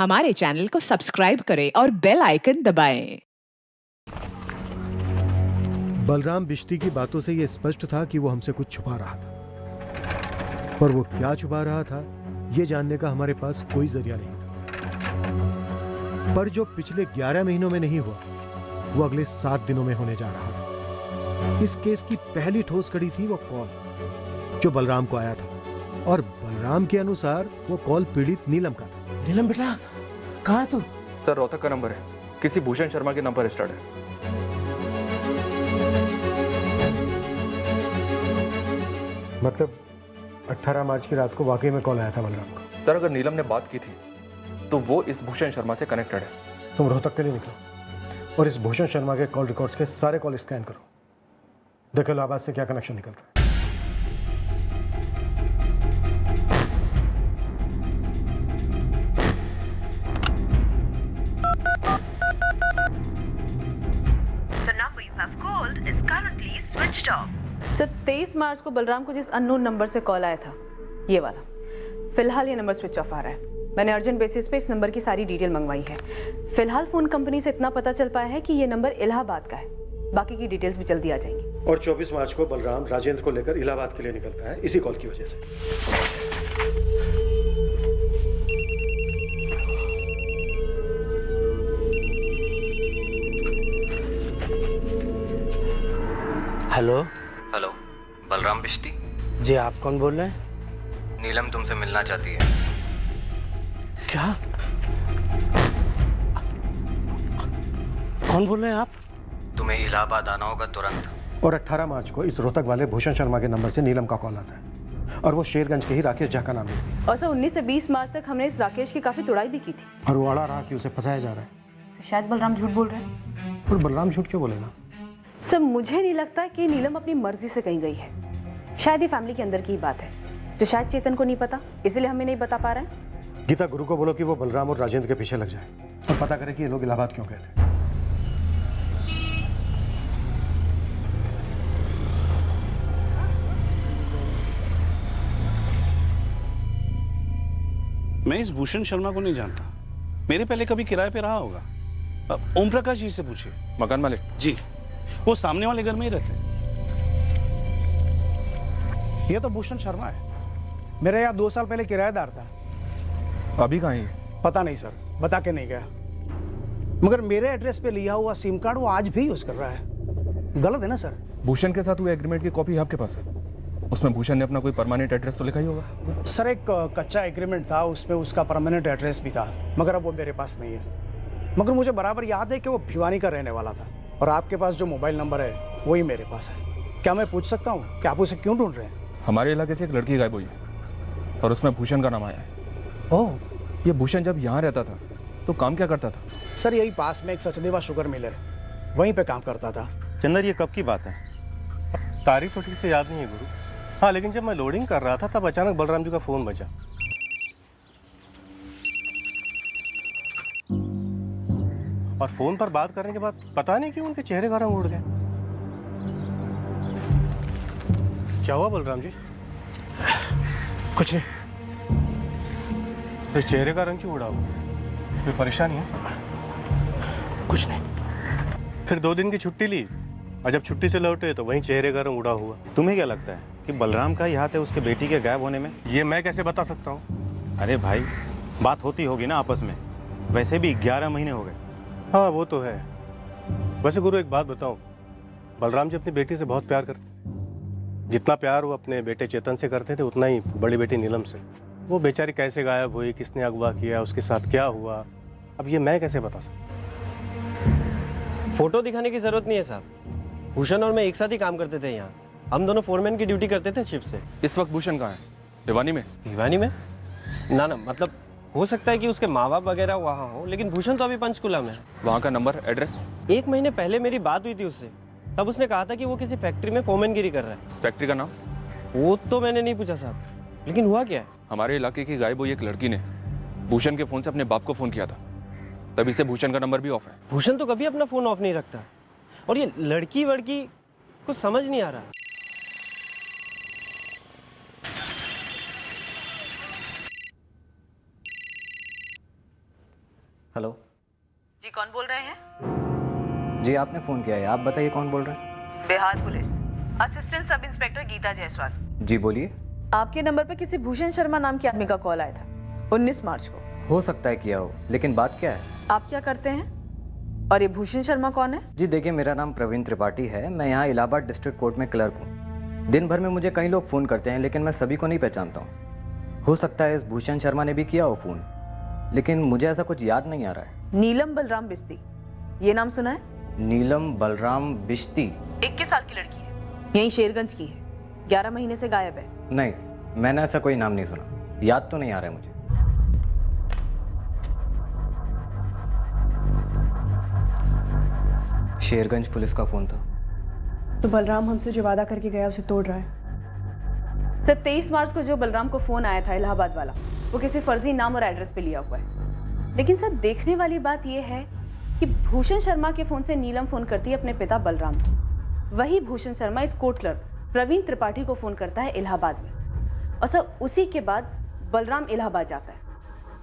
हमारे चैनल को सब्सक्राइब करें और बेल आइकन दबाएं। बलराम बिश्ती की बातों से यह स्पष्ट था कि वो हमसे कुछ छुपा रहा था, पर वो क्या छुपा रहा था ये जानने का हमारे पास कोई जरिया नहीं था। पर जो पिछले 11 महीनों में नहीं हुआ वो अगले 7 दिनों में होने जा रहा था। इस केस की पहली ठोस कड़ी थी वो कॉल जो बलराम को आया था, और बलराम के अनुसार वो कॉल पीड़ित नीलम का था। नीलम बेटा, कहाँ तू? सर, रोहतक का नंबर है, किसी भूषण शर्मा के नंबर स्टार्ट है। मतलब 18 मार्च की रात को वाकई में कॉल आया था बलराम को? सर, अगर नीलम ने बात की थी तो वो इस भूषण शर्मा से कनेक्टेड है। तुम रोहतक के लिए निकलो और इस भूषण शर्मा के कॉल रिकॉर्ड्स के सारे कॉल स्कैन करो, देखो इलाहाबाद से क्या कनेक्शन निकलता है। सर 23 मार्च को बलराम को जिस अननोन नंबर से कॉल आया था, ये वाला, फिलहाल ये नंबर स्विच ऑफ आ रहा है। मैंने अर्जेंट बेसिस पे इस नंबर की सारी डिटेल मंगवाई है। फिलहाल फोन कंपनी से इतना पता चल पाया है कि ये नंबर इलाहाबाद का है, बाकी की डिटेल्स भी जल्दी आ जाएंगी। और 24 मार्च को बलराम राजेंद्र को लेकर इलाहाबाद के लिए निकलता है इसी कॉल की वजह से। हेलो। हेलो, बलराम बिश्ती? जी, आप कौन बोल रहे हैं? नीलम तुमसे मिलना चाहती है। क्या? कौन बोल रहे हैं आप? तुम्हें इलाहाबाद आना होगा तुरंत। और 18 मार्च को इस रोहतक वाले भूषण शर्मा के नंबर से नीलम का कॉल आता है, और वो शेरगंज के ही राकेश झा का नाम है। और सर 19 से 20 मार्च तक हमने इस राकेश की काफी तुड़ाई भी की थी, और वो अड़ा रहा कि उसे फंसाया जा रहा है। शायद बलराम झूठ बोल रहे हैं। और बलराम झूठ क्यों बोलेगा? सर मुझे नहीं लगता कि नीलम अपनी मर्जी से कहीं गई है। शायद ये फैमिली के अंदर की बात है जो शायद चेतन को नहीं पता, इसलिए हमें नहीं बता पा रहे हैं। गीता, गुरु को बोलो कि वो बलराम और राजेंद्र के पीछे लग जाए और पता करे कि ये लोग इलाहाबाद क्यों गए थे। मैं इस भूषण शर्मा को नहीं जानता, मेरे पहले कभी किराए पे रहा होगा। ओम प्रकाश जी से पूछिए। मकान मालिक जी, वो सामने वाले घर में ही रहते हैं। ये तो भूषण शर्मा है, मेरा यहाँ 2 साल पहले किराएदार था। अभी कहाँ है? पता नहीं सर, बता के नहीं गया। मगर मेरे एड्रेस पे लिया हुआ सिम कार्ड वो आज भी यूज कर रहा है। गलत है ना सर? भूषण के साथ हुए एग्रीमेंट की कॉपी है आपके पास? उसमें भूषण ने अपना कोई परमानेंट एड्रेस तो लिखा ही होगा। सर एक कच्चा एग्रीमेंट था, उसमें उसका परमानेंट एड्रेस भी था, मगर अब वो मेरे पास नहीं है। मगर मुझे बराबर याद है कि वो भिवानी का रहने वाला था, और आपके पास जो मोबाइल नंबर है वही मेरे पास है। क्या मैं पूछ सकता हूँ कि आप उसे क्यों ढूंढ रहे हैं? हमारे इलाके से एक लड़की गायब हुई है और उसमें भूषण का नाम आया है। ओह, ये भूषण जब यहाँ रहता था तो काम क्या करता था? सर यही पास में एक सचदेवा शुगर मिल है, वहीं पे काम करता था। चंदर, ये कब की बात है? तारीख तो ठीक से याद नहीं है गुरु। हाँ, लेकिन जब मैं लोडिंग कर रहा था तब अचानक बलराम जी का फोन बजा। और फोन पर बात करने के बाद पता नहीं क्यों उनके चेहरे का रंग उड़ गया। क्या हुआ बलराम जी? कुछ नहीं। फिर चेहरे का रंग क्यों उड़ा हुआ? कोई परेशानी है? कुछ नहीं। फिर 2 दिन की छुट्टी ली और जब छुट्टी से लौटे तो वहीं चेहरे का रंग उड़ा हुआ। तुम्हें क्या लगता है कि बलराम का ही हाथ है उसके बेटी के गायब होने में? ये मैं कैसे बता सकता हूँ? अरे भाई, बात होती होगी ना आपस में, वैसे भी 11 महीने हो गए। हाँ, वो तो है। वैसे गुरु एक बात बताऊं, बलराम जी अपनी बेटी से बहुत प्यार करते थे। जितना प्यार वो अपने बेटे चेतन से करते थे उतना ही बड़ी बेटी नीलम से। वो बेचारी कैसे गायब हुई, किसने अगवा किया, उसके साथ क्या हुआ, अब ये मैं कैसे बता सकता? फोटो दिखाने की जरूरत नहीं है साहब। भूषण और मैं एक साथ ही काम करते थे यहाँ। हम दोनों फोरमैन की ड्यूटी करते थे शिफ्ट से। इस वक्त भूषण कहाँ है? भिवानी में? भिवानी में? ना, मतलब हो सकता है कि उसके माँ बाप वगैरह वहाँ हो, लेकिन भूषण तो अभी पंचकुला में है। वहाँ का नंबर, एड्रेस? 1 महीने पहले मेरी बात हुई थी उससे, तब उसने कहा था कि वो किसी फैक्ट्री में फोरमैनगिरी कर रहा है। फैक्ट्री का नाम? वो तो मैंने नहीं पूछा साहब, लेकिन हुआ क्या है? हमारे इलाके की गायब हुई एक लड़की ने भूषण के फोन से अपने बाप को फोन किया था, तभी से भूषण का नंबर भी ऑफ है। भूषण तो कभी अपना फोन ऑफ नहीं रखता, और ये लड़की वड़की कुछ समझ नहीं आ रहा। हेलो। जी कौन बोल रहे हैं? जी आपने फ़ोन किया है, आप बताइए कौन बोल रहे हैं? Bihar police assistant sub inspector Geeta Jaiswal. जी बोलिए। आपके नंबर पर किसी भूषण शर्मा नाम के आदमी का कॉल आया था 19 मार्च को। हो सकता है किया हो, लेकिन बात क्या है? आप क्या करते हैं और ये भूषण शर्मा कौन है? जी देखिए, मेरा नाम प्रवीण त्रिपाठी है। मैं यहाँ इलाहाबाद डिस्ट्रिक्ट कोर्ट में क्लर्क हूँ। दिन भर में मुझे कई लोग फ़ोन करते हैं, लेकिन मैं सभी को नहीं पहचानता हूँ। हो सकता है इस भूषण शर्मा ने भी किया हो फ़ोन, लेकिन मुझे ऐसा कुछ याद नहीं आ रहा है। नीलम बलराम बिस्ती, ये नाम सुना है? नीलम बलराम बिश्ती? 21 साल की लड़की है, यहीं शेरगंज की है, 11 महीने से गायब है। नहीं, मैंने ऐसा कोई नाम नहीं सुना, याद तो नहीं आ रहा है मुझे। शेरगंज पुलिस का फ़ोन था। तो बलराम हमसे जो वादा करके गया उसे तोड़ रहा है। सर 23 मार्च को जो बलराम को फोन आया था इलाहाबाद वाला, वो किसी फर्जी नाम और एड्रेस पे लिया हुआ है। लेकिन सर देखने वाली बात यह है कि भूषण शर्मा के फोन से नीलम फोन करती है अपने पिता बलराम को। वही भूषण शर्मा इस कोर्ट क्लर्क प्रवीण त्रिपाठी को फोन करता है इलाहाबाद में, और सर उसी के बाद बलराम इलाहाबाद जाता है।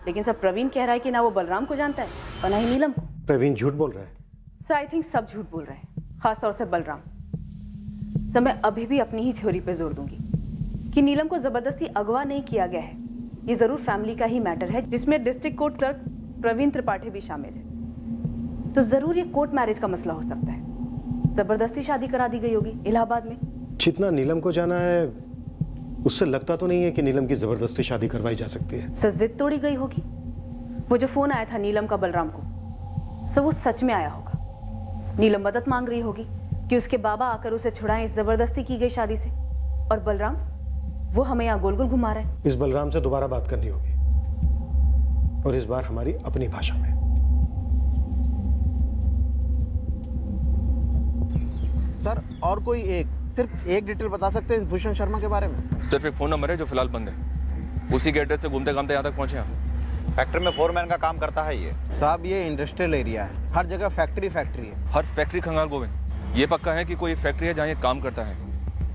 लेकिन सर प्रवीण कह रहा है कि ना वो बलराम को जानता है और ना ही नीलम को। प्रवीण झूठ बोल रहा है। सर आई थिंक सब झूठ बोल रहे हैं, खासतौर से बलराम। सर मैं अभी भी अपनी ही थ्योरी पे जोर दूंगी कि नीलम को जबरदस्ती अगवा नहीं किया गया है। ये जरूर फैमिली का ही मैटर है, जिसमें district court clerk Praveen Tripathi भी शामिल है। तो जरूर ये कोर्ट मैरिज का मसला हो सकता है। जबरदस्ती शादी करा दी गई होगी इलाहाबाद में। जितना नीलम को जाना है उससे लगता तो नहीं है कि नीलम की जबरदस्ती शादी करवाई जा सकती है। सर जिद तोड़ी गई होगी। वो जो फोन आया था नीलम का बलराम को, सर वो सच में आया होगा। नीलम मदद मांग रही होगी कि उसके बाबा आकर उसे छुड़ाएं इस जबरदस्ती की गई शादी से, और बलराम वो हमें यहाँ गोल गोल घुमा रहे हैं। इस बलराम से दोबारा बात करनी होगी, और इस बार हमारी अपनी भाषा में। सर और कोई सिर्फ एक डिटेल बता सकते हैं भूषण शर्मा के बारे में? सिर्फ एक फ़ोन नंबर है जो फिलहाल बंद है। उसी के एड्रेस से घूमते घामते यहाँ तक पहुँचे हैं। फैक्ट्री में फोरमैन का काम करता है ये। साहब ये इंडस्ट्रियल एरिया है, हर जगह फैक्ट्री है। हर फैक्ट्री खंगाल गोविंद, ये पक्का है कि कोई एक फैक्ट्री है जहाँ ये काम करता है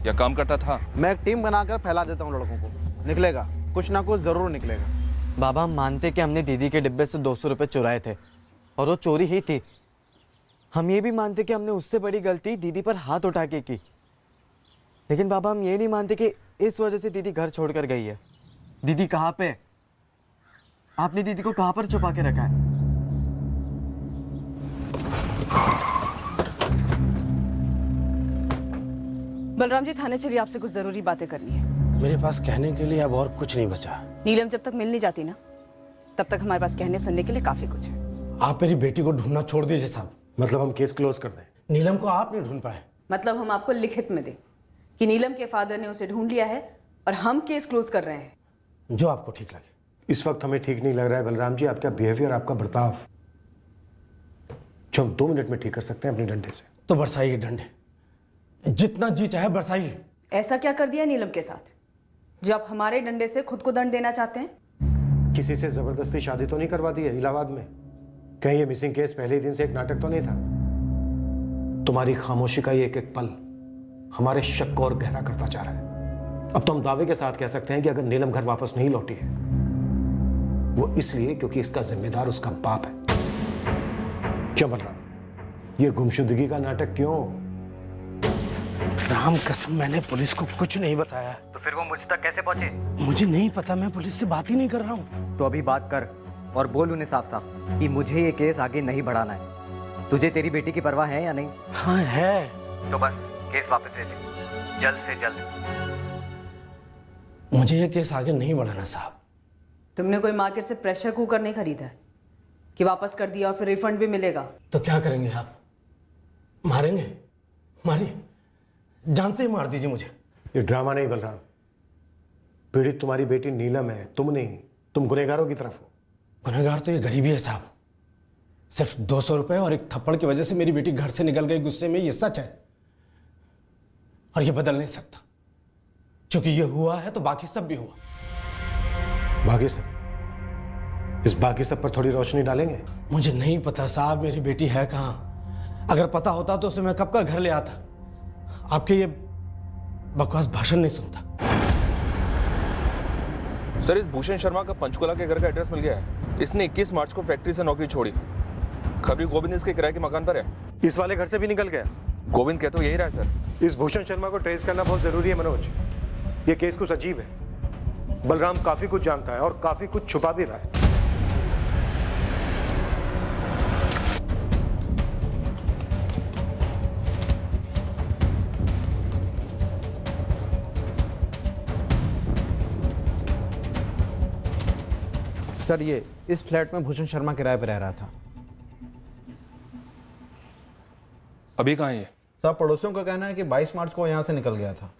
या काम करता था? मैं एक टीम बनाकर फैला देता हूँ लड़कों को, निकलेगा कुछ ना कुछ जरूर निकलेगा। बाबा हम मानते कि हमने दीदी के डिब्बे से 200 रुपये चुराए थे, और वो चोरी ही थी। हम ये भी मानते कि हमने उससे बड़ी गलती दीदी पर हाथ उठा के की। लेकिन बाबा हम ये नहीं मानते कि इस वजह से दीदी घर छोड़कर गई है। दीदी कहाँ पे? आपने दीदी को कहाँ पर छुपा के रखा है? बलराम जी थाने चलिए, आपसे कुछ जरूरी बातें करनी है। मेरे पास कहने के लिए अब और कुछ नहीं बचा। नीलम जब तक मिल नहीं जाती ना, तब तक हमारे पास कहने सुनने के लिए काफी कुछ है। आप मेरी बेटी को ढूंढना छोड़ दीजिए साहब। मतलब हम केस क्लोज कर दें? नीलम को आप नहीं ढूंढ पाए? मतलब हम आपको लिखित में दें कि नीलम के फादर ने उसे ढूंढ लिया है और हम केस क्लोज कर रहे हैं। जो आपको ठीक लगे। इस वक्त हमें ठीक नहीं लग रहा है बलराम जी, आपका बिहेवियर, आपका बर्ताव, जो हम 2 मिनट में ठीक कर सकते हैं अपने डंडे से। तो बरसाइए डंडे, जितना जी चाहे बरसाइए। ऐसा क्या कर दिया नीलम के साथ जो आप हमारे डंडे से खुद को दंड देना चाहते हैं? किसी से जबरदस्ती शादी तो नहीं करवा दी है इलाहाबाद में? कहीं ये मिसिंग केस पहले ही दिन से एक नाटक तो नहीं था? तुम्हारी खामोशी का ये एक एक पल हमारे शक को और गहरा करता जा रहा है। अब तो हम दावे के साथ कह सकते हैं कि अगर नीलम घर वापस नहीं लौटी है, वो इसलिए क्योंकि इसका जिम्मेदार उसका बाप है। क्यों बलराम, ये गुमशुदगी का नाटक क्यों? राम कसम मैंने पुलिस को कुछ नहीं बताया। तो फिर वो मुझ तक कैसे पहुंचे? मुझे नहीं पता, मैं पुलिस से बात ही नहीं कर रहा हूँ। तो अभी बात कर और बोल उन्हें साफ साफ कि मुझे ये केस आगे नहीं बढ़ाना है। तुझे तेरी बेटी की परवाह है या नहीं? हाँ है। तो बस केस वापस ले ले, जल्द से जल्द। मुझे ये केस आगे नहीं बढ़ाना साहब। तुमने कोई मार्केट से प्रेशर कुकर नहीं खरीदा है कि वापस कर दिया और फिर रिफंड भी मिलेगा? तो क्या करेंगे आप? मारेंगे? मारिए, जान से ही मार दीजिए मुझे। ये ड्रामा नहीं बलराम, पीड़ित तुम्हारी बेटी नीलम है, तुम नहीं। तुम गुनहगारों की तरफ हो। गुनहगार तो ये गरीबी है साहब। सिर्फ 200 रुपए और एक थप्पड़ की वजह से मेरी बेटी घर से निकल गई गुस्से में, ये सच है और ये बदल नहीं सकता। क्योंकि ये हुआ है तो बाकी सब भी हुआ। बाकी सब? इस बाकी सब पर थोड़ी रोशनी डालेंगे? मुझे नहीं पता साहब मेरी बेटी है कहाँ। अगर पता होता तो उसे मैं कब का घर ले आता। आपके ये बकवास भाषण नहीं सुनता। सर इस भूषण शर्मा का पंचकुला के घर का एड्रेस मिल गया है। इसने 21 मार्च को फैक्ट्री से नौकरी छोड़ी। खबरी गोविंद इसके किराए के मकान पर है। इस वाले घर से भी निकल गया। गोविंद कह तो यही रहा है सर। इस भूषण शर्मा को ट्रेस करना बहुत जरूरी है मनोज। ये केस कुछ अजीब है। बलराम काफी कुछ जानता है और काफी कुछ छुपा भी रहा है। सर ये इस फ्लैट में भूषण शर्मा किराए पर रह रहा था। अभी कहाँ है ये? सब पड़ोसियों का कहना है कि 22 मार्च को यहाँ से निकल गया था।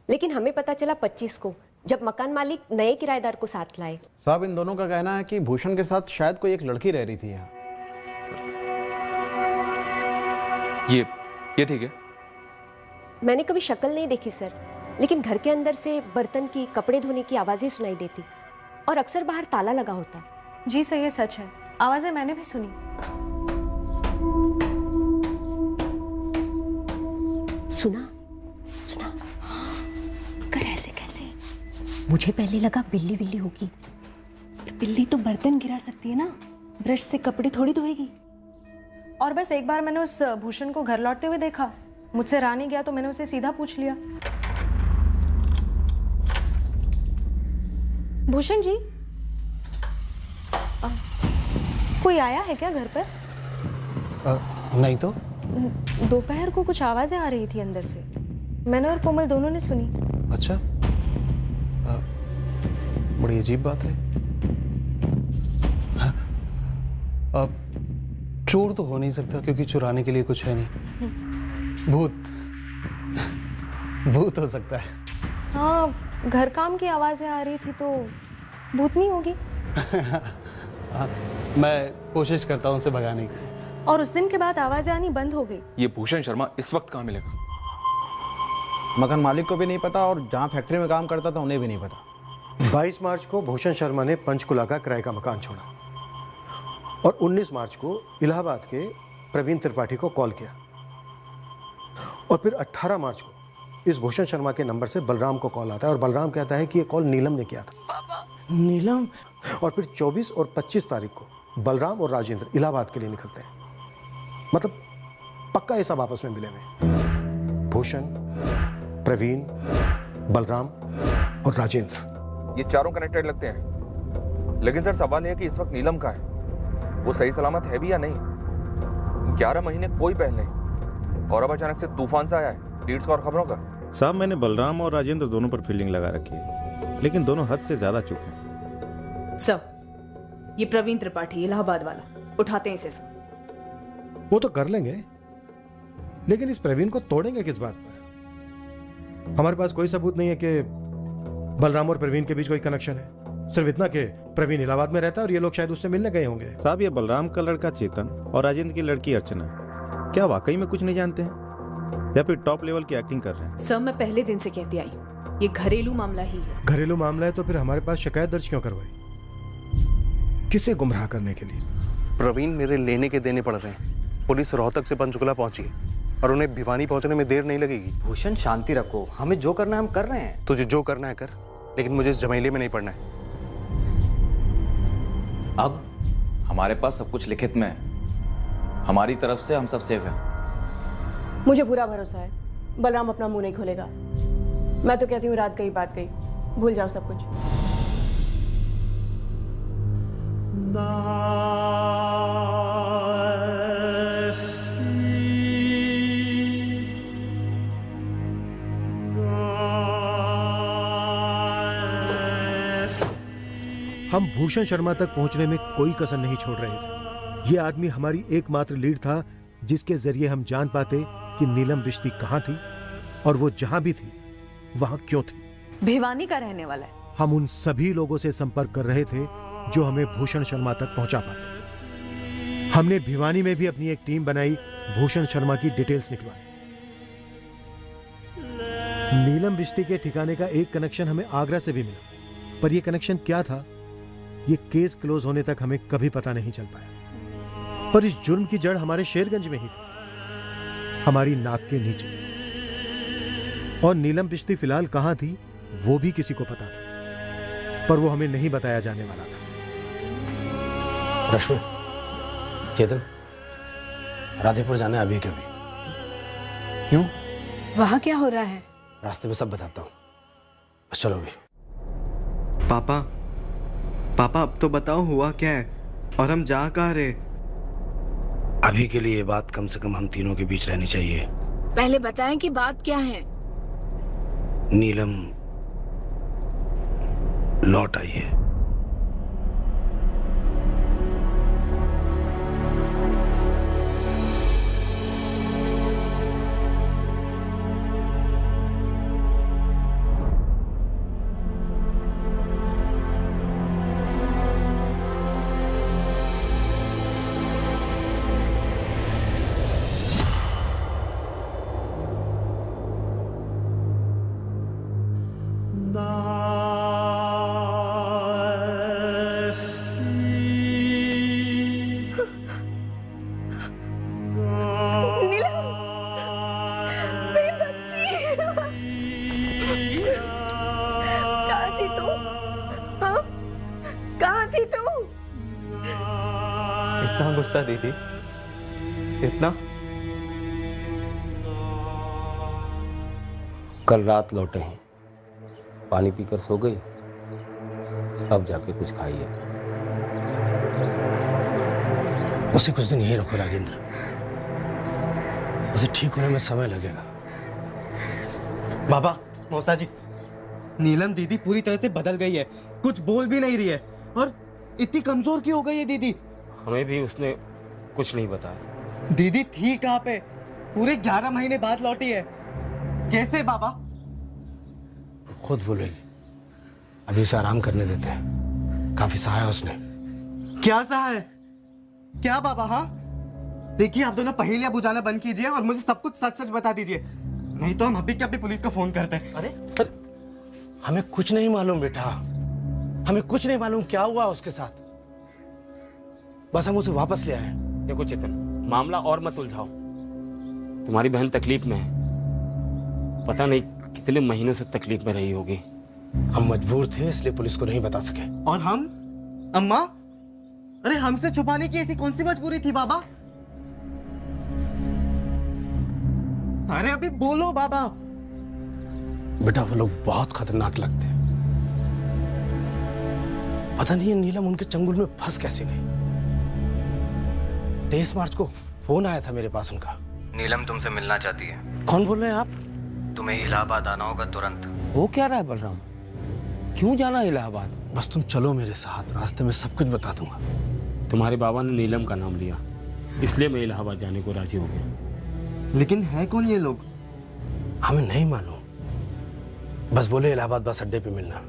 लेकिन हमें पता चला 25 को, जब मकान मालिक नए किराएदार को साथ लाए। साहब इन दोनों का कहना है कि भूषण के साथ शायद कोई एक लड़की रह रही थी यहाँ। ये ठीक है। मैंने कभी शक्ल नहीं देखी सर, लेकिन घर के अंदर से बर्तन की, कपड़े धोने की आवाजें सुनाई देती और अक्सर बाहर ताला लगा होता। जी सर, ये सच है। आवाजें मैंने भी सुनी। सुना? कर ऐसे कैसे? मुझे पहले लगा बिल्ली बिल्ली होगी। बिल्ली तो बर्तन गिरा सकती है ना, ब्रश से कपड़े थोड़ी धोएगी। और बस एक बार मैंने उस भूषण को घर लौटते हुए देखा, मुझसे रहा नहीं गया तो मैंने उसे सीधा पूछ लिया, भूषण जी कोई आया है क्या घर पर? नहीं तो। दोपहर को कुछ आवाजें आ रही थी अंदर से, मैंने और कोमल दोनों ने सुनी। अच्छा, बड़ी अजीब बात है। अब चोर तो हो नहीं सकता क्योंकि चुराने के लिए कुछ है नहीं। भूत हो सकता है। हाँ, घर काम की आवाजें आ रही थी तो भूत नहीं होगी। मैं कोशिश करता हूँ उसे भगाने की। और उस दिन के बाद आवाजें आनी बंद हो गई। ये भूषण शर्मा इस वक्त कहाँ मिलेगा? मकान मालिक को भी नहीं पता और जहाँ फैक्ट्री में काम करता था उन्हें भी नहीं पता। 22 मार्च को भूषण शर्मा ने पंचकुला का किराए का मकान छोड़ा और 19 मार्च को इलाहाबाद के प्रवीण त्रिपाठी को कॉल किया और फिर 18 मार्च को इस भूषण शर्मा के नंबर से बलराम को कॉल आता है और बलराम कहता है कि ये कॉल नीलम ने किया था। पापा, नीलम? और फिर 24 और 25 तारीख को बलराम और राजेंद्र इलाहाबाद के लिए निकलते हैं। मतलब पक्का ये सब आपस में मिले हुए। भूषण, प्रवीण, बलराम और राजेंद्र, ये चारों कनेक्टेड लगते हैं। लेकिन सर सवाल यह है कि इस वक्त नीलम का है, वो सही सलामत है भी या नहीं? 11 महीने कोई पहल नहीं और अब अचानक से तूफान सा आया है लीड्स का और खबरों का। साहब मैंने बलराम और राजेंद्र दोनों पर फील्डिंग लगा रखी है, लेकिन दोनों हद से ज्यादा चुप हैं। सर, ये प्रवीण त्रिपाठी इलाहाबाद वाला, उठाते हैं इसे सर। वो तो कर लेंगे, लेकिन इस प्रवीण को तोड़ेंगे किस बात पर? हमारे पास कोई सबूत नहीं है कि बलराम और प्रवीण के बीच कोई कनेक्शन है। सिर्फ इतना कि प्रवीण इलाहाबाद में रहता है और ये लोग शायद उससे मिलने गए होंगे। साहब ये बलराम का लड़का चेतन और राजेंद्र की लड़की अर्चना क्या वाकई में कुछ नहीं जानते हैं या फिर टॉप लेवल की एक्टिंग कर रहे हैं? सर, मैं पहले दिन से कहती आई, ये घरेलू मामला ही है। घरेलू मामला है तो फिर हमारे पास शिकायत दर्ज क्यों करवाई? किसे गुमराह करने के लिए? प्रवीण मेरे लेने के देने पड़ रहे हैं। पुलिस रोहतक से पंचकुला पहुंची है और उन्हें भिवानी पहुंचने में देर नहीं लगेगी। भूषण शांति रखो, हमें जो करना है हम कर रहे हैं। तुझे जो करना है कर, लेकिन मुझे इस झमेले में नहीं पड़ना है। अब हमारे पास सब कुछ लिखित में है, हमारी तरफ से हम सब सेफ हैं। मुझे पूरा भरोसा है बलराम अपना मुंह नहीं खोलेगा। मैं तो कहती हूँ रात गई बात गई, भूल जाओ सब कुछ। हम भूषण शर्मा तक पहुंचने में कोई कसर नहीं छोड़ रहे थे। ये आदमी हमारी एकमात्र लीड था जिसके जरिए हम जान पाते कि नीलम बिश्ती कहां थी और वो जहां भी थी वहां क्यों थी। भिवानी का रहने वाला है। हम उन सभी लोगों से संपर्क कर रहे थे जो हमें भूषण शर्मा तक पहुंचा पाते। हमने भिवानी में भी अपनी एक टीम बनाई भूषण शर्मा की डिटेल्स निकलवाई। नीलम बिश्ती के ठिकाने का एक कनेक्शन हमें आगरा से भी मिला, पर यह कनेक्शन क्या था ये केस क्लोज होने तक हमें कभी पता नहीं चल पाया। पर इस जुर्म की जड़ हमारे शेरगंज में ही थी, हमारी नाक के नीचे। और नीलम बिश्ती फिलहाल कहां थी वो भी किसी को पता था, पर वो हमें नहीं बताया जाने वाला था। रश्मि, चेतन, राधेपुर जाना है अभी कभी। क्यों? वहाँ क्या हो रहा है? रास्ते में सब बताता हूँ, बस चलो अभी। पापा, पापा अब तो बताओ हुआ क्या है और हम जा कहाँ रहे? अभी के लिए ये बात कम से कम हम तीनों के बीच रहनी चाहिए। पहले बताएं कि बात क्या है। नीलम लौट आई है। इतना गुस्सा दीदी, इतना? कल रात लौटे हैं, पानी पीकर सो गई, अब जाके कुछ खाइए। उसे कुछ दिन यही रखो राजेंद्र, उसे ठीक होने में समय लगेगा। बाबा, मौसा जी, नीलम दीदी पूरी तरह से बदल गई है, कुछ बोल भी नहीं रही है और इतनी कमजोर क्यों हो गई है दीदी? हमें भी उसने कुछ नहीं बताया। दीदी थी कहाँ पे? पूरे 11 महीने बाद लौटी है, कैसे बाबा? खुद बोलेगी, अभी उसे आराम करने देते हैं, काफी सहा है उसने। क्या सहा है? क्या बाबा? हाँ देखिए, आप दोनों पहेलियां बुझाना बंद कीजिए और मुझे सब कुछ सच सच बता दीजिए, नहीं तो हम अभी के अभी पुलिस को फोन करते हैं। अरे हमें कुछ नहीं मालूम बेटा, हमें कुछ नहीं मालूम क्या हुआ उसके साथ, बस हम उसे वापस ले आए। देखो चेतन, मामला और मत उलझाओ, तुम्हारी बहन तकलीफ में है, पता नहीं कितने महीनों से तकलीफ में रही होगी। हम मजबूर थे इसलिए पुलिस को नहीं बता सके। और हम? अम्मा? अरे हमसे छुपाने की ऐसी कौन सी मजबूरी थी बाबा? अरे अभी बोलो बाबा। बेटा वो लोग बहुत खतरनाक लगते हैं, पता नहीं नीलम उनके चंगुल में फंस कैसे गई। 23 मार्च को फोन आया था मेरे पास उनका। नीलम तुमसे मिलना चाहती है। कौन बोल रहे हैं आप? तुम्हें इलाहाबाद आना होगा तुरंत। वो क्या रहा है बलराम, क्यों जाना इलाहाबाद? बस तुम चलो मेरे साथ, रास्ते में सब कुछ बता दूंगा। तुम्हारे बाबा ने नीलम का नाम लिया, इसलिए मैं इलाहाबाद जाने को राजी हो गया। लेकिन है कौन ये लोग? हमें नहीं मालूम, बस बोले इलाहाबाद बस अड्डे पे मिलना।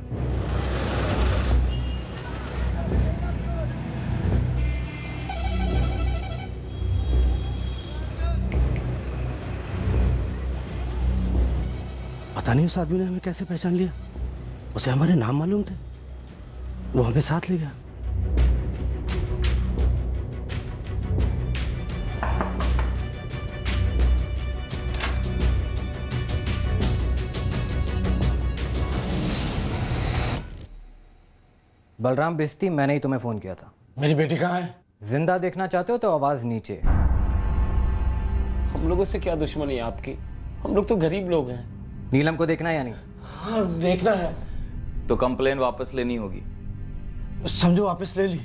पता नहीं उस आदमी ने हमें कैसे पहचान लिया, उसे हमारे नाम मालूम थे, वो हमें साथ ले गया। बलराम बिस्ती, मैंने ही तुम्हें फोन किया था। मेरी बेटी कहाँ है? जिंदा देखना चाहते हो तो आवाज नीचे। हम लोगों से क्या दुश्मनी है आपकी, हम लोग तो गरीब लोग हैं। नीलम को देखना है या नहीं? हाँ देखना है। तो कंप्लेन वापस लेनी होगी। समझो वापस ले ली।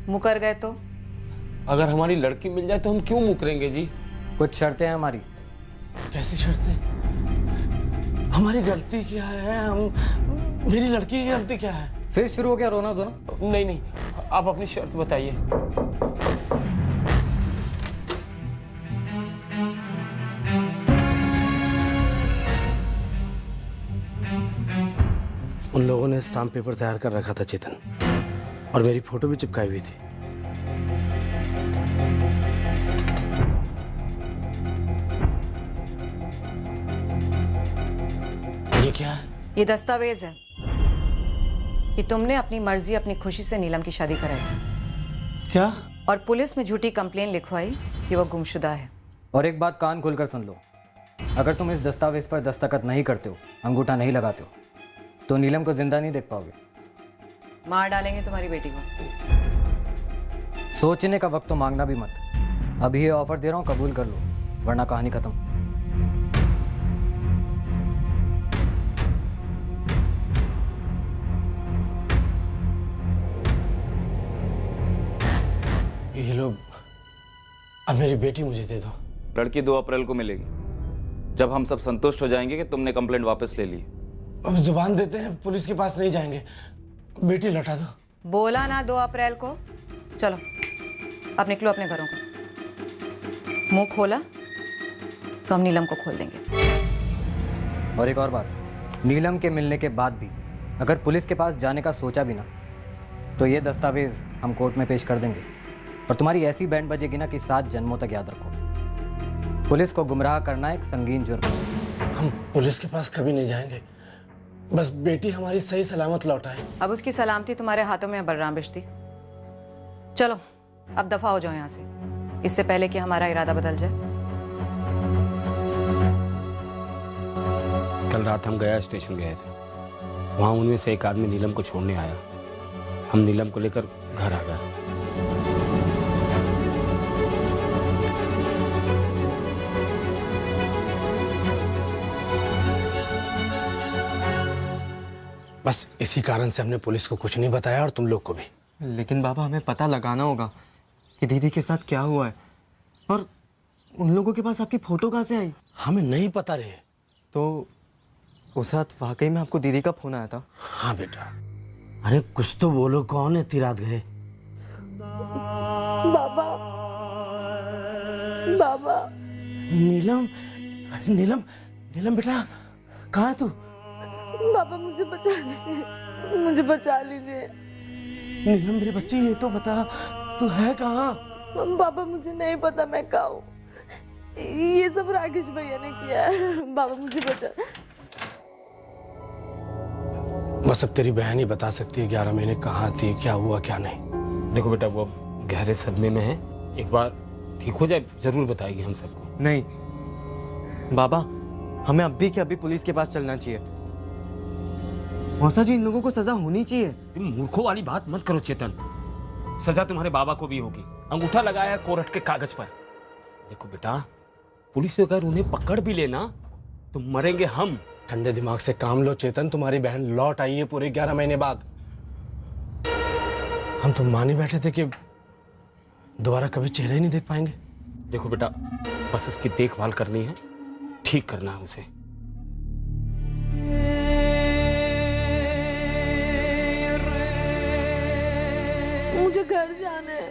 मुकर गए तो? अगर हमारी लड़की मिल जाए तो हम क्यों मुकरेंगे जी? कुछ शर्तें हैं हमारी। कैसी शर्तें? हमारी गलती क्या है? हम, मेरी लड़की की गलती क्या है? फिर शुरू हो गया रोना धोना? नहीं नहीं, आप अपनी शर्त बताइए। उन लोगों ने स्टाम्प पेपर तैयार कर रखा था चेतन, और मेरी फोटो भी चिपकाई हुई थी। ये क्या है? ये दस्तावेज है कि तुमने अपनी मर्जी अपनी खुशी से नीलम की शादी कराई। क्या? और पुलिस में झूठी कंप्लेन लिखवाई कि वो गुमशुदा है। और एक बात कान खोलकर सुन लो, अगर तुम इस दस्तावेज पर दस्तखत नहीं करते हो, अंगूठा नहीं लगाते हो, तो नीलम को जिंदा नहीं देख पाओगे। मार डालेंगे तुम्हारी बेटी को। सोचने का वक्त तो मांगना भी मत। अभी ये ऑफर दे रहा हूँ, कबूल कर लो, वरना कहानी खत्म। ये लो, अब मेरी बेटी मुझे दे दो। लड़की 2 अप्रैल को मिलेगी, जब हम सब संतुष्ट हो जाएंगे कि तुमने कंप्लेंट वापस ले ली। अब जुबान देते हैं, पुलिस के पास नहीं जाएंगे। बेटी लौटा दो। बोला ना 2 अप्रैल को। चलो अब निकलो अपने घरों को। मुंह खोला तो हम नीलम को खोल देंगे। और एक और बात, नीलम के मिलने के बाद भी अगर पुलिस के पास जाने का सोचा भी ना, तो ये दस्तावेज हम कोर्ट में पेश कर देंगे और तुम्हारी ऐसी बैंड बजेगी ना कि 7 जन्मों तक याद रखो। पुलिस को गुमराह करना एक संगीन जुर्म है। हम पुलिस के पास कभी नहीं जाएंगे, बस बेटी हमारी सही सलामत लौटाए। अब उसकी सलामती तुम्हारे हाथों में है बलराम बिश्ती। चलो अब दफा हो जाओ यहाँ से, इससे पहले कि हमारा इरादा बदल जाए। कल रात हम गया स्टेशन गए थे, वहाँ उनमें से एक आदमी नीलम को छोड़ने आया। हम नीलम को लेकर घर आ गए। बस इसी कारण से हमने पुलिस को कुछ नहीं बताया और तुम लोग को भी। लेकिन बाबा हमें पता लगाना होगा कि दीदी के साथ क्या हुआ है, और उन लोगों के पास आपकी फोटो कहाँ से आई? हमें नहीं पता रहे। तो उस रात वाकई में आपको दीदी का फोन आया था? हाँ बेटा। अरे कुछ तो बोलो, कौन है इतनी रात गए? बाबा, बाबा। नीलम, नीलम, नीलम बेटा, कहाँ है तू? बाबा मुझे बचा लीजिए, मुझे बचा लीजिए। नीलम मेरे बच्चे, ये तो बता तू है कहाँ? बाबा मुझे नहीं पता मैं कहाँ हूँ, ये सब राकेश भैया ने किया है। बाबा मुझे बचा। बस अब तेरी बहन ही बता सकती है 11 महीने कहाँ थी, क्या हुआ क्या नहीं। देखो बेटा, वो गहरे सदमे में है, एक बार ठीक हो जाए जरूर बताएगी हम सबको। नहीं बाबा, हमें अभी के अभी पुलिस के पास चलना चाहिए। मौसा जी, इन लोगों को सजा होनी चाहिए। मूर्खों वाली बात मत करो चेतन, सजा तुम्हारे बाबा को भी होगी। अंगूठा लगाया कोर्ट के कागज पर। देखो बेटा, पुलिस अगर उन्हें पकड़ भी लेना तो मरेंगे हम। ठंडे दिमाग से काम लो चेतन, तुम्हारी बहन लौट आई है पूरे 11 महीने बाद। हम तो मान ही बैठे थे कि दोबारा कभी चेहरा ही नहीं देख पाएंगे। देखो बेटा, बस उसकी देखभाल करनी है, ठीक करना है उसे। मुझे घर जाना है,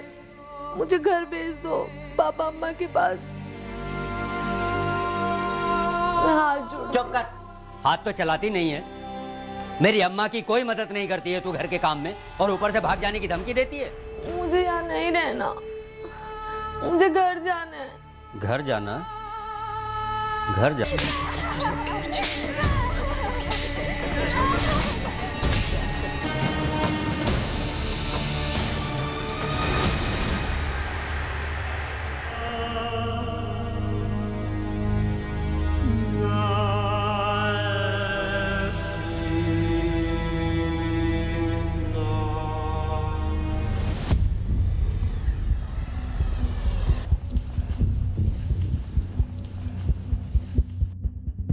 मुझे घर भेज दो पापा अम्मा के पास। हाथ जोड़। चुप कर, हाथ तो चलाती नहीं है। मेरी अम्मा की कोई मदद नहीं करती है तू घर के काम में, और ऊपर से भाग जाने की धमकी देती है। मुझे यहाँ नहीं रहना, मुझे घर जाना है। घर जाना? घर जा।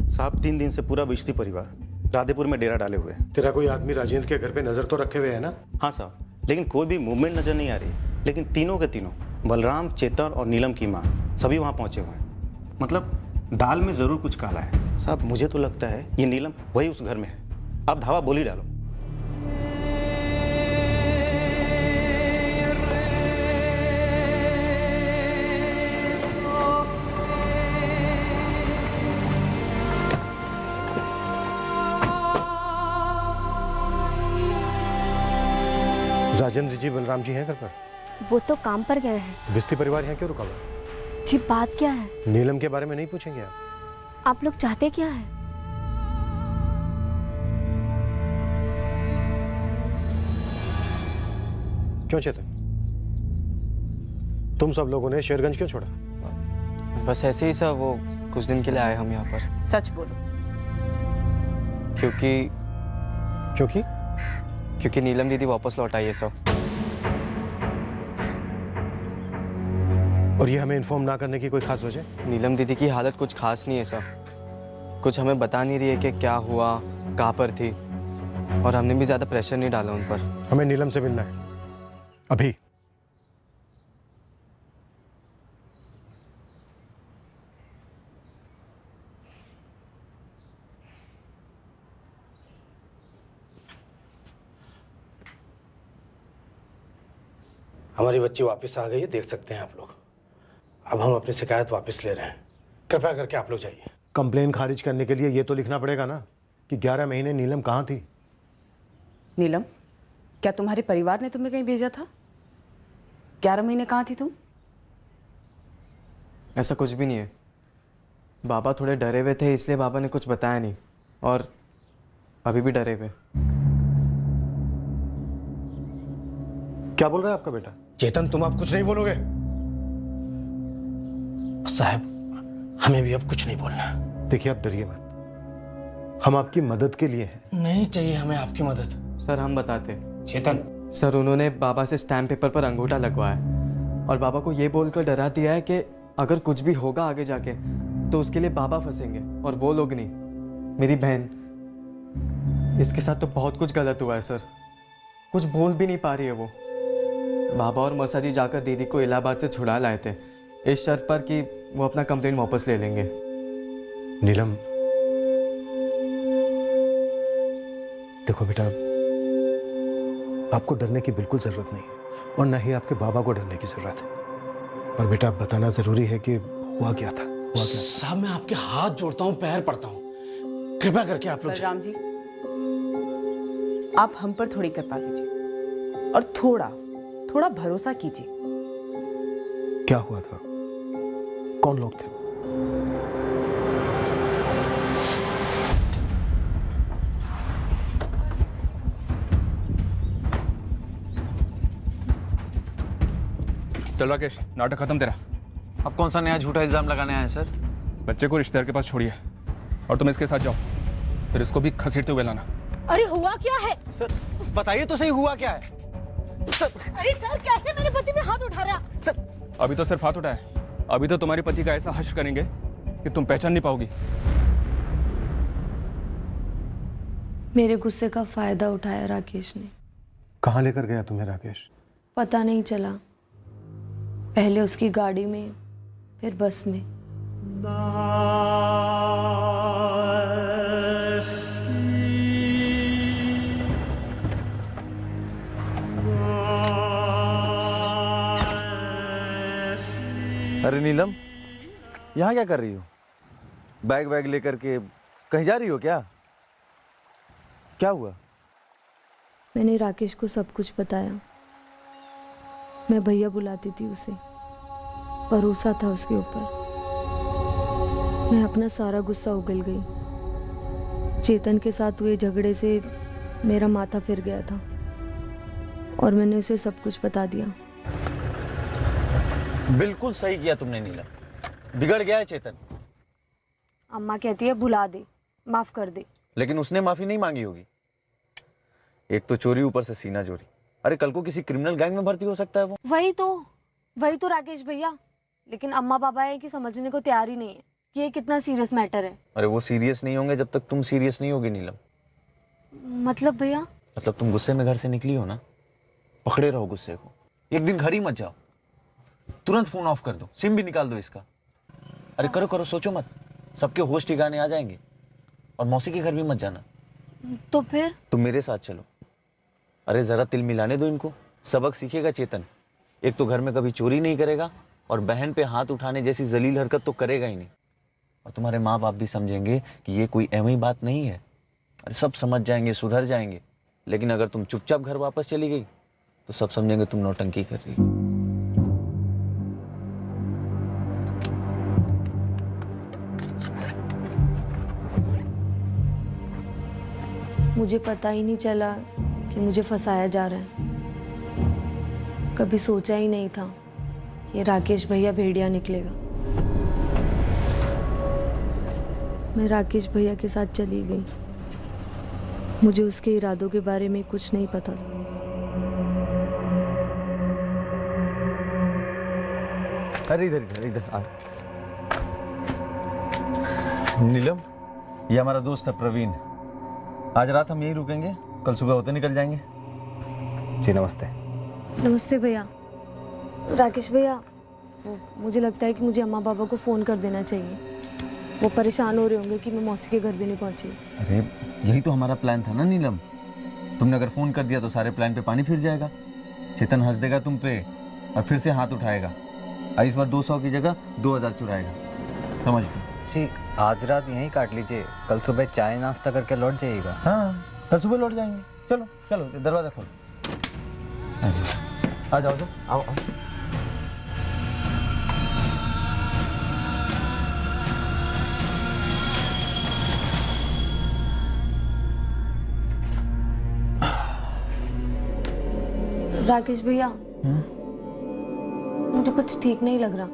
साहब 3 दिन से पूरा बिश्ती परिवार राधेपुर में डेरा डाले हुए हैं। तेरा कोई आदमी राजेंद्र के घर पे नजर तो रखे हुए है ना? हाँ साहब, लेकिन कोई भी मूवमेंट नजर नहीं आ रही। लेकिन तीनों के तीनों, बलराम, चेतन और नीलम की माँ, सभी वहाँ पहुँचे हुए हैं। मतलब दाल में जरूर कुछ काला है साहब। मुझे तो लगता है ये नीलम वही उस घर में है। आप धावा बोली डालो। राजेंद्र जी, बलराम जी हैं घर पर? वो तो काम पर गए हैं। बिस्ती परिवार यहाँ क्यों रुका हुआ है? जी बात क्या है? नीलम के बारे में नहीं पूछेंगे आप लोग चाहते क्या है? क्यों चेतन, तुम सब लोगों ने शेरगंज क्यों छोड़ा? बस ऐसे ही सर, वो कुछ दिन के लिए आए हम यहाँ पर। सच बोलो। क्योंकि नीलम दीदी वापस लौट आई है सर। और ये हमें इन्फॉर्म ना करने की कोई खास वजह? नीलम दीदी की हालत कुछ खास नहीं है सर। कुछ हमें बता नहीं रही है कि क्या हुआ, कहाँ पर थी, और हमने भी ज़्यादा प्रेशर नहीं डाला उन पर। हमें नीलम से मिलना है अभी। हमारी बच्ची वापस आ गई है, देख सकते हैं आप लोग। अब हम अपनी शिकायत वापस ले रहे हैं, कृपया करके आप लोग जाइए। कंप्लेन खारिज करने के लिए ये तो लिखना पड़ेगा ना कि 11 महीने नीलम कहाँ थी। नीलम, क्या तुम्हारे परिवार ने तुम्हें कहीं भेजा था? 11 महीने कहाँ थी तुम? ऐसा कुछ भी नहीं है। बाबा थोड़े डरे हुए थे, इसलिए बाबा ने कुछ बताया नहीं, और अभी भी डरे हुए। क्या बोल रहा है आपका बेटा? चेतन, तुम अब कुछ नहीं बोलोगे? साहब, हमें भी अब कुछ नहीं बोलना। देखिए, आप डरिए मत, हम आपकी मदद के लिए हैं। नहीं चाहिए हमें आपकी मदद। सर हम बताते। चेतन। सर उन्होंने बाबा से स्टैम्प पेपर पर अंगूठा लगवाया और बाबा को ये बोलकर डरा दिया है कि अगर कुछ भी होगा आगे जाके तो उसके लिए बाबा फंसेंगे, और वो लोग नहीं, मेरी बहन। इसके साथ तो बहुत कुछ गलत हुआ है सर, कुछ बोल भी नहीं पा रही है वो। बाबा और मौसा जी जाकर दीदी को इलाहाबाद से छुड़ा लाए थे, इस शर्त पर कि वो अपना कंप्लेंट वापस ले लेंगे। नीलम, देखो बेटा, आपको डरने की बिल्कुल जरूरत नहीं, और ना ही आपके बाबा को डरने की जरूरत है। और बेटा, बताना जरूरी है कि हुआ क्या था। साहब, मैं आपके हाथ जोड़ता हूँ, पैर पड़ता हूँ, कृपया करके आप लोग। बलराम जी, आप हम पर थोड़ी कृपा कीजिए और थोड़ा भरोसा कीजिए। क्या हुआ था? कौन लोग थे? चल राकेश, नाटक खत्म तेरा। अब कौन सा नया झूठा इल्जाम लगाने आए हैं सर? बच्चे को रिश्तेदार के पास छोड़िए और तुम इसके साथ जाओ, फिर इसको भी घसीटते हुए लाना। अरे हुआ क्या है? सर बताइए तो सही, हुआ क्या है? सर, अरे सर, कैसे मेरे पति पे हाथ उठा रहा? सर अभी तो सिर्फ हाथ उठाए, अभी तो तुम्हारे पति का ऐसा हश्र करेंगे कि तुम पहचान नहीं पाओगी। मेरे गुस्से का फायदा उठाया राकेश ने। कहाँ लेकर गया तुम्हें राकेश? पता नहीं चला, पहले उसकी गाड़ी में, फिर बस में। अरे नीलम, यहाँ क्या कर रही हो? बैग वैग लेकर के कहीं जा रही हो क्या? क्या हुआ? मैंने राकेश को सब कुछ बताया। मैं भैया बुलाती थी उसे, भरोसा था उसके ऊपर। मैं अपना सारा गुस्सा उगल गई। चेतन के साथ हुए झगड़े से मेरा माथा फिर गया था और मैंने उसे सब कुछ बता दिया। बिल्कुल सही किया तुमने नीलम, बिगड़ गया है चेतन। अम्मा कहती है भुला दे, माफ कर दे। लेकिन उसने माफी नहीं मांगी होगी। एक तो चोरी, ऊपर से सीना चोरी। अरे कल को किसी क्रिमिनल गैंग में भर्ती हो सकता है वो। वही तो राकेश भैया, लेकिन अम्मा पापा है कि समझने को तैयार ही नहीं है कि ये कितना सीरियस मैटर है। अरे वो सीरियस नहीं होंगे जब तक तुम सीरियस नहीं होगी नीलम। मतलब भैया? मतलब तुम गुस्से में घर से निकली हो ना, पकड़े रहो गुस्से को। एक दिन घर ही मत जाओ, तुरंत फोन ऑफ कर दो, सिम भी निकाल दो इसका। अरे करो, सोचो मत, सबके होश ठिकाने आ जाएंगे। और मौसी के घर भी मत जाना। तो फिर? तुम मेरे साथ चलो। अरे जरा तिल मिलाने दो इनको, सबक सीखेगा चेतन। एक तो घर में कभी चोरी नहीं करेगा और बहन पे हाथ उठाने जैसी जलील हरकत तो करेगा ही नहीं। और तुम्हारे माँ बाप भी समझेंगे कि ये कोई एवं ही बात नहीं है। अरे सब समझ जाएंगे, सुधर जाएंगे। लेकिन अगर तुम चुपचाप घर वापस चली गई तो सब समझेंगे तुम नौटंकी कर रही हो। मुझे पता ही नहीं चला कि मुझे फंसाया जा रहा है। कभी सोचा ही नहीं था कि राकेश भैया भेड़िया निकलेगा। मैं राकेश भैया के साथ चली गई। मुझे उसके इरादों के बारे में कुछ नहीं पता था। अरे इधर इधर इधर आ। नीलम, ये हमारा दोस्त है प्रवीण। आज रात हम यहीं रुकेंगे, कल सुबह होते निकल जाएंगे। जी नमस्ते। नमस्ते भैया। राकेश भैया, मुझे लगता है कि मुझे अम्मा पापा को फ़ोन कर देना चाहिए। वो परेशान हो रहे होंगे कि मैं मौसी के घर भी नहीं पहुंची। अरे यही तो हमारा प्लान था ना नीलम। तुमने अगर फ़ोन कर दिया तो सारे प्लान पे पानी फिर जाएगा। चेतन हंस देगा तुम पे और फिर से हाथ उठाएगा। इस बार 200 की जगह 2000 चुराएगा, समझ लो। ठीक, आज रात यहीं काट लीजिए, कल सुबह चाय नाश्ता करके लौट जाइएगा। हाँ, कल सुबह लौट जाएंगे। चलो चलो, दरवाज़ा खोलो। आ जाओ जाओ, आओ आओ। राकेश भैया, मुझे कुछ ठीक नहीं लग रहा।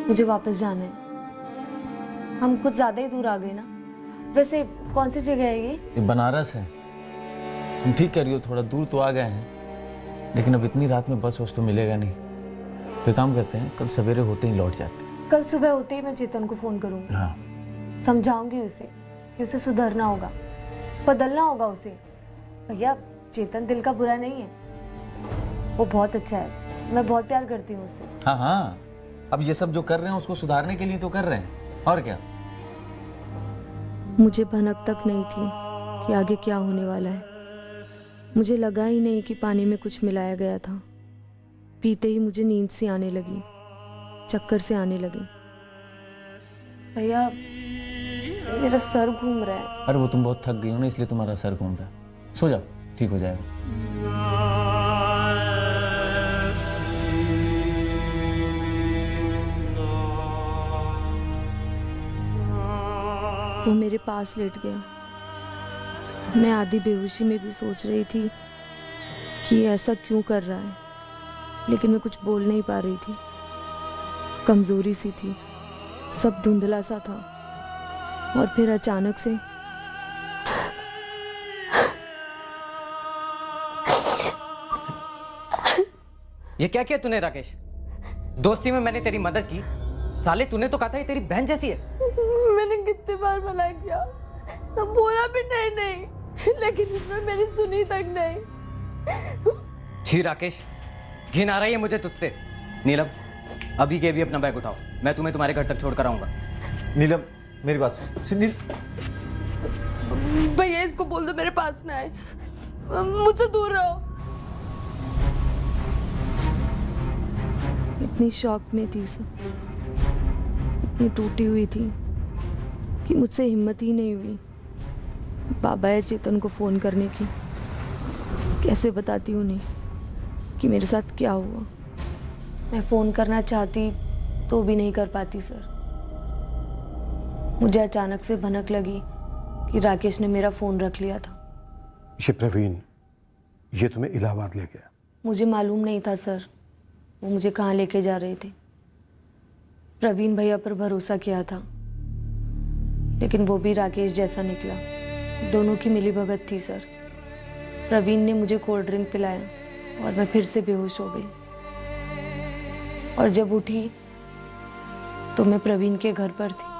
मुझे वापस जाना है। हम कुछ ज्यादा ही दूर आ गए ना। वैसे कौन सी जगह है ये बनारस है। तुम ठीक कह रही हो, थोड़ा दूर तो आ गए हैं, लेकिन अब इतनी रात में बस तो मिलेगा नहीं। तो काम करते हैं, कल सवेरे होते ही लौट जाते हैं। कल सुबह होते ही मैं चेतन को फोन करूंगी। हाँ। समझाऊंगी उसे कि उसे सुधरना होगा, बदलना होगा उसे। भैया, चेतन दिल का बुरा नहीं है, वो बहुत अच्छा है। मैं बहुत प्यार करती हूँ उससे। हाँ हाँ, अब ये सब जो कर रहे हैं उसको सुधारने के लिए तो कर रहे हैं, और क्या। मुझे भनक तक नहीं थी कि आगे क्या होने वाला है। मुझे लगा ही नहीं कि पानी में कुछ मिलाया गया था। पीते ही मुझे नींद सी आने लगी, चक्कर से आने लगी। भैया, मेरा सर घूम रहा है। अरे वो तुम बहुत थक गई हो ना, इसलिए तुम्हारा सर घूम रहा है। सो जाओ, ठीक हो जाएगा। वो मेरे पास लेट गया। मैं आधी बेहोशी में भी सोच रही थी कि ये ऐसा क्यों कर रहा है, लेकिन मैं कुछ बोल नहीं पा रही थी। कमजोरी सी थी, सब धुंधला सा था। और फिर अचानक से ये क्या किया तूने राकेश? दोस्ती में मैंने तेरी मदद की, साले तूने तो कहा था ये तेरी बहन जैसी है। मैंने कितनी बार मना किया, तब बोला भी नहीं, लेकिन इसने मेरी सुनी तक नहीं। छी राकेश, घिन आ रही है मुझे तुझसे। नीलम, अभी के अभी अपना बैग उठाओ, मैं तुम्हें तुम्हारे घर तक छोड़कर आऊंगा। नीलम, मेरी बात सुन। भैया, इसको बोल दो मेरे पास ना आए, मुझसे दूर रहो। इतनी शॉक में थी सर, इतनी टूटी हुई थी कि मुझसे हिम्मत ही नहीं हुई बाबा या चेतन को फ़ोन करने की। कैसे बताती उन्हें कि मेरे साथ क्या हुआ। मैं फ़ोन करना चाहती तो भी नहीं कर पाती सर। मुझे अचानक से भनक लगी कि राकेश ने मेरा फ़ोन रख लिया था। ये प्रवीण, ये तुम्हें इलाहाबाद ले गया। मुझे मालूम नहीं था सर वो मुझे कहाँ लेके जा रहे थे। प्रवीण भैया पर भरोसा किया था, लेकिन वो भी राकेश जैसा निकला। दोनों की मिलीभगत थी सर। प्रवीण ने मुझे कोल्ड ड्रिंक पिलाया और मैं फिर से बेहोश हो गई। और जब उठी तो मैं प्रवीण के घर पर थी।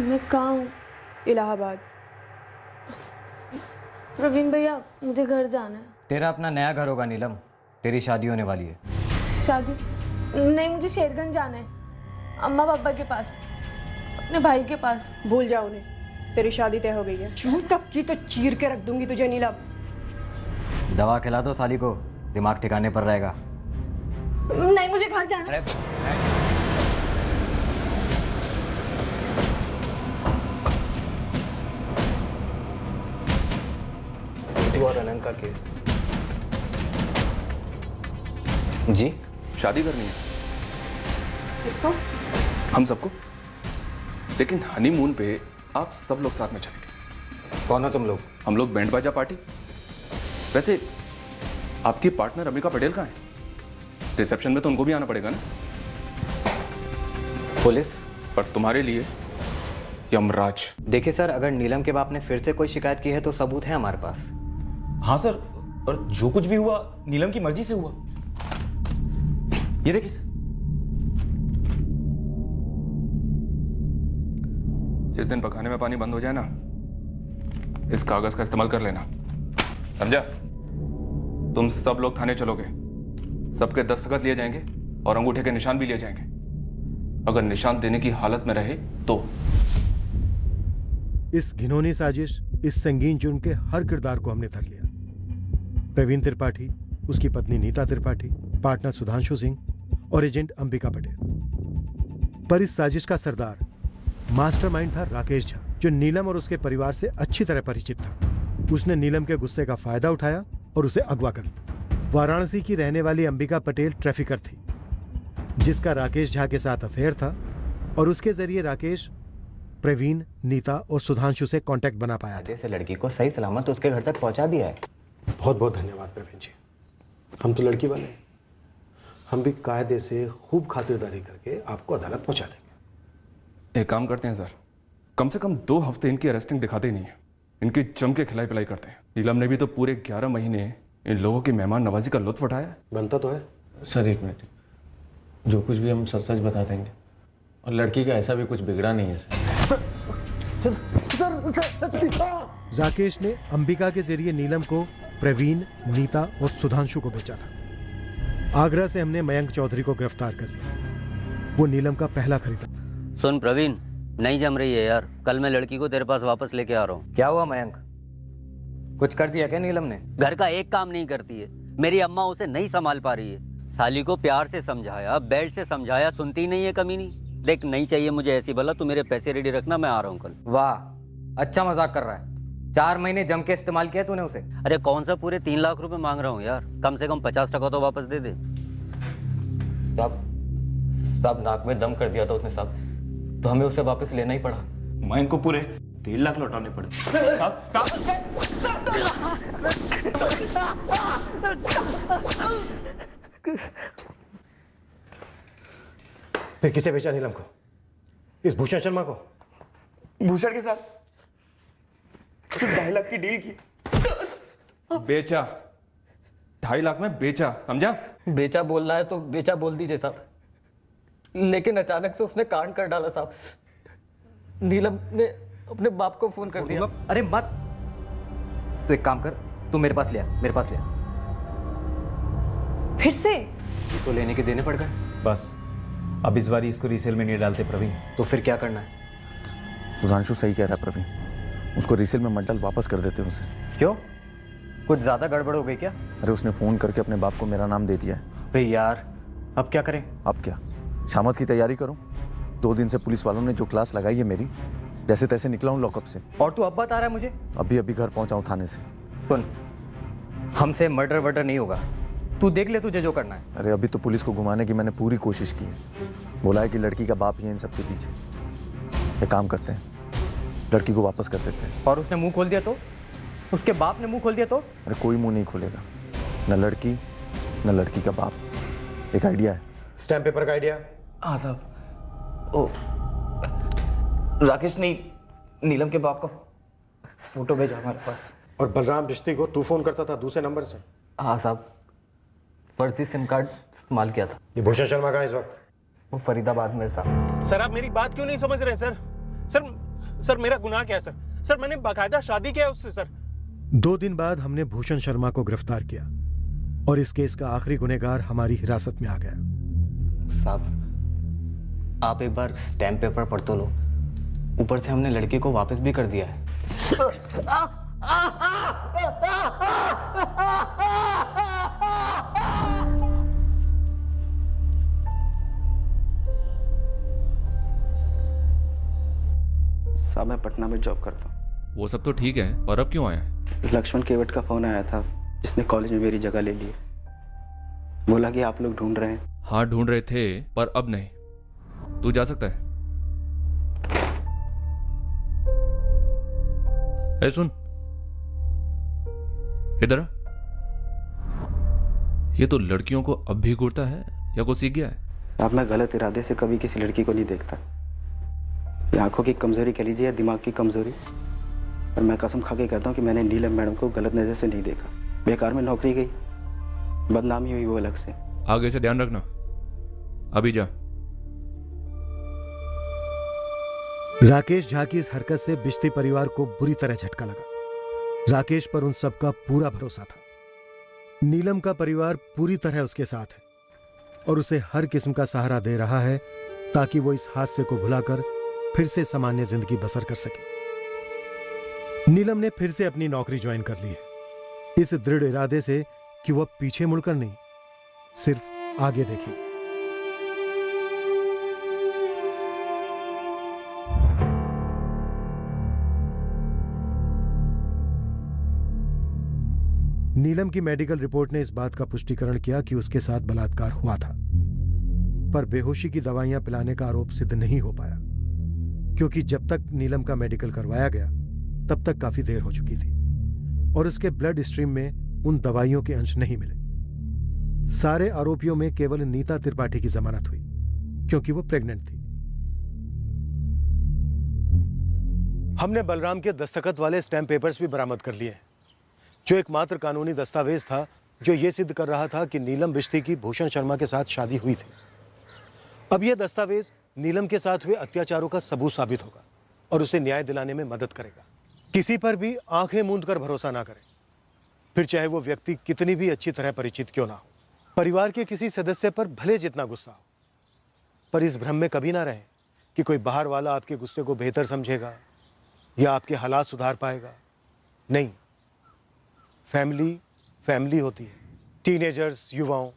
मैं कहाँ हूँ? इलाहाबाद। प्रवीण भैया, मुझे घर जाना है। तेरा अपना नया घर होगा नीलम, तेरी शादी होने वाली है। शादी? नहीं, मुझे शेरगंज जाना है, अम्मा पापा के पास, अपने भाई के पास। भूल जाओ उन्हें, तेरी शादी तय हो गई है। चूत तक की तो चीर के रख दूंगी तुझे नीलम। दवा खिला दो साली को, दिमाग ठिकाने पर रहेगा। नहीं, मुझे घर जाना है। और अनंत का केस। जी, शादी करनी है किसको? हम सबको, लेकिन हनीमून पे आप सब लोग साथ में चलेंगे। कौन हो तुम लोग? हम लोग बैंड बाजा पार्टी। वैसे आपकी पार्टनर अम्बिका पटेल कहाँ है? रिसेप्शन में तो उनको भी आना पड़ेगा ना। पुलिस? पर तुम्हारे लिए यमराज। देखिए सर, अगर नीलम के बाप ने फिर से कोई शिकायत की है तो सबूत है हमारे पास। हाँ सर, और जो कुछ भी हुआ नीलम की मर्जी से हुआ। ये देखिए सर। जिस दिन पकाने में पानी बंद हो जाए ना, इस कागज का इस्तेमाल कर लेना, समझा? तुम सब लोग थाने चलोगे, सबके दस्तखत लिए जाएंगे और अंगूठे के निशान भी लिए जाएंगे। अगर निशान देने की हालत में रहे तो। इस घिनौनी साजिश, इस संगीन जुर्म के हर किरदार को हमने धर लिया। प्रवीण त्रिपाठी, उसकी पत्नी नीता त्रिपाठी, पार्टनर सुधांशु सिंह और एजेंट अंबिका पटेल। पर इस साजिश का सरदार, मास्टरमाइंड था राकेश झा, जो नीलम और उसके परिवार से अच्छी तरह परिचित था। उसने नीलम के गुस्से का फायदा उठाया और उसे अगवा कर लिया। वाराणसी की रहने वाली अंबिका पटेल ट्रैफिकर थी, जिसका राकेश झा के साथ अफेयर था, और उसके जरिए राकेश प्रवीण, नीता और सुधांशु से कांटेक्ट बना पाया था। से लड़की को सही सलामत उसके घर तक पहुंचा दिया है। बहुत बहुत धन्यवाद प्रवीण जी। हम तो लड़की वाले हैं, हम भी कायदे से खूब खातिरदारी करके आपको अदालत पहुंचा देंगे। एक काम करते हैं सर, कम से कम 2 हफ्ते इनकी अरेस्टिंग दिखाते ही नहीं है, इनकी जम के खिलाई पिलाई करते हैं। नीलम ने भी तो पूरे 11 महीने इन लोगों की मेहमान नवाजी का लुत्फ उठाया। बनता तो है सर। 1 मिनट, जो कुछ भी हम सच सच बता देंगे, और लड़की का ऐसा भी कुछ बिगड़ा नहीं है सर। राकेश ने अंबिका के जरिए नीलम को प्रवीण, नीता और सुधांशु को बेचा था। आगरा से हमने मयंक चौधरी को गिरफ्तार कर लिया। वो नीलम का पहला खरीदार। सुन प्रवीण, नहीं जम रही है यार। कल मैं लड़की को तेरे पास वापस लेके आ रहा हूँ। क्या हुआ मयंक, कुछ कर दिया क्या नीलम ने? घर का एक काम नहीं करती है। मेरी अम्मा उसे नहीं संभाल पा रही है। साली को प्यार से समझाया, बेल्ट से समझाया, सुनती नहीं है कमीनी। देख, नहीं चाहिए मुझे ऐसी बला। तू मेरे पैसे रेडी रखना, मैं आ रहा हूँ कल। वाह, अच्छा मजाक कर रहा है। 4 महीने जम के इस्तेमाल किया तूने उसे। अरे कौन सा पूरे 3 लाख रुपए मांग रहा हूँ यार, कम से कम 50% तो वापस दे दे। सब नाक में दम कर दिया था उसने सब, तो हमें उसे वापस लेना ही पड़ा। मयंक को पूरे 1.5 लाख लौटाने पड़े। फिर किसे बेचा नीलम को? इस भूषण शर्मा को? भूषण के साथ सिर्फ 2.5 लाख की डील की। बेचा 2.5 लाख में बेचा, समझा? बेचा बोल रहा है तो बेचा बोल दीजिए साहब, लेकिन अचानक से उसने कांड कर डाला साहब। नीलम ने अपने बाप को फोन कर दिया। अरे मत, तू एक काम कर, तू मेरे पास ले आ, मेरे पास ले आ। फिर से? तो लेने के देने पड़ गए। बस अब इस बार इसको रीसेल में नहीं डालते प्रवीण। तो फिर क्या करना है? सुधांशु सही कह रहा है प्रवीण, उसको रीसेल में मत डाल, वापस कर देते उसे। क्यों, कुछ ज्यादा गड़बड़ हो गई क्या? अरे उसने फोन करके अपने बाप को मेरा नाम दे दिया है। भाई यार, अब क्या करें? अब क्या, शामत की तैयारी करूं? 2 दिन से पुलिस वालों ने जो क्लास लगाई है मेरी, जैसे तैसे निकला हूं लॉकअप से। और तू अब बता रहा है मुझे? अभी घर पहुंचा हूं थाने से। सुन, हमसे मर्डर वर्डर नहीं होगा, तू देख ले तुझे जो करना है। अरे अभी तो पुलिस को घुमाने की मैंने पूरी कोशिश की है। बोला है कि लड़की का बाप ही है इन सबके पीछे। एक काम करते हैं, लड़की को वापस कर देते हैं। और उसने मुंह खोल दिया तो? उसके बाप ने मुंह खोल दिया तो? अरे कोई मुंह नहीं खोलेगा, न लड़की न लड़की का बाप। एक आइडिया है। स्टैम्प पेपर का आइडिया? हाँ साहब, ओ राकेश ने नीलम के बाप का फोटो भेजा हमारे पास। और बलराम बिश्ती को तू फोन करता था दूसरे नंबर से? हाँ साहब, फर्जी सिम कार्ड इस्तेमाल किया था। ये भूषण शर्मा कहाँ है इस वक्त? वो फरीदाबाद में साहब। सर आप मेरी बात क्यों नहीं समझ रहे सर? सर मेरा गुनाह क्या है सर? सर मैंने बाकायदा शादी किया है उससे सर। 2 दिन बाद हमने भूषण शर्मा को गिरफ्तार किया और इस केस का आखिरी गुनहगार हमारी हिरासत में आ गया। साहब, आप एक बार स्टैम्प पेपर पढ़ तो लो, ऊपर से हमने लड़की को वापस भी कर दिया है। साहब मैं पटना में जॉब करता हूँ। वो सब तो ठीक है, और अब क्यों आया है? लक्ष्मण केवट का फोन आया था, जिसने कॉलेज में मेरी जगह ले ली। बोला कि आप लोग ढूंढ रहे हैं। हाँ ढूंढ रहे थे, पर अब नहीं। तू जा सकता है। ए सुन, इधर आ। ये तो लड़कियों को अब भी घूरता है या कुछ सीख गया है? अब मैं गलत इरादे से कभी किसी लड़की को नहीं देखता। ये आंखों की कमजोरी कह लीजिए या दिमाग की कमजोरी, और मैं कसम खा के कहता हूँ कि मैंने नीलम मैडम को गलत नज़र से नहीं देखा। बेकार में नौकरी गई, बदनामी हुई वो अलग से। आगे से ध्यान रखना। अभी जा। राकेश झा की इस हरकत से बिश्ती परिवार को बुरी तरह झटका लगा। राकेश पर उन सबका पूरा भरोसा था। नीलम का परिवार पूरी तरह उसके साथ है और उसे हर किस्म का सहारा दे रहा है ताकि वो इस हादसे को भुलाकर फिर से सामान्य जिंदगी बसर कर सके। नीलम ने फिर से अपनी नौकरी ज्वाइन कर ली है, इस दृढ़ इरादे से कि वह पीछे मुड़कर नहीं, सिर्फ आगे देखेगी। नीलम की मेडिकल रिपोर्ट ने इस बात का पुष्टिकरण किया कि उसके साथ बलात्कार हुआ था, पर बेहोशी की दवाइयां पिलाने का आरोप सिद्ध नहीं हो पाया, क्योंकि जब तक नीलम का मेडिकल करवाया गया तब तक काफी देर हो चुकी थी और उसके ब्लड स्ट्रीम में उन दवाइयों के अंश नहीं मिले। सारे आरोपियों में केवल नीता त्रिपाठी की जमानत हुई क्योंकि वो प्रेग्नेंट थी। हमने बलराम के दस्तखत वाले स्टैम्प पेपर्स भी बरामद कर लिए, जो एकमात्र कानूनी दस्तावेज था जो यह सिद्ध कर रहा था कि नीलम बिश्ती की भूषण शर्मा के साथ शादी हुई थी। अब यह दस्तावेज नीलम के साथ हुए अत्याचारों का सबूत साबित होगा और उसे न्याय दिलाने में मदद करेगा। किसी पर भी आंखें मूंद कर भरोसा ना करें, फिर चाहे वो व्यक्ति कितनी भी अच्छी तरह परिचित क्यों ना हो। परिवार के किसी सदस्य पर भले जितना गुस्सा हो, पर इस भ्रम में कभी ना रहें कि कोई बाहर वाला आपके गुस्से को बेहतर समझेगा या आपके हालात सुधार पाएगा। नहीं, फैमिली फैमिली होती है। टीनेजर्स, युवाओं,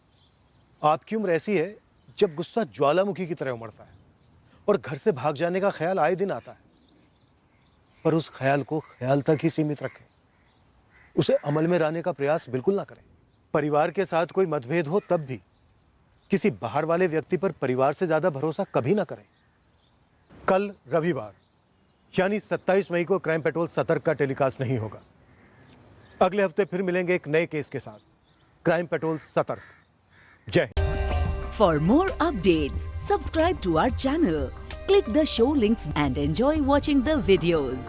आपकी उम्र ऐसी है जब गुस्सा ज्वालामुखी की तरह उमड़ता है और घर से भाग जाने का ख्याल आए दिन आता है, पर उस ख्याल को ख्याल तक ही सीमित रखें, उसे अमल में लाने का प्रयास बिल्कुल ना करें। परिवार के साथ कोई मतभेद हो तब भी किसी बाहर वाले व्यक्ति पर परिवार से ज्यादा भरोसा कभी ना करें। कल रविवार यानी 27 मई को क्राइम पेट्रोल सतर्क का टेलीकास्ट नहीं होगा। अगले हफ्ते फिर मिलेंगे एक नए केस के साथ। क्राइम पेट्रोल सतर्क। जय Hind. For more updates, subscribe to our channel, click the show links and enjoy watching the videos.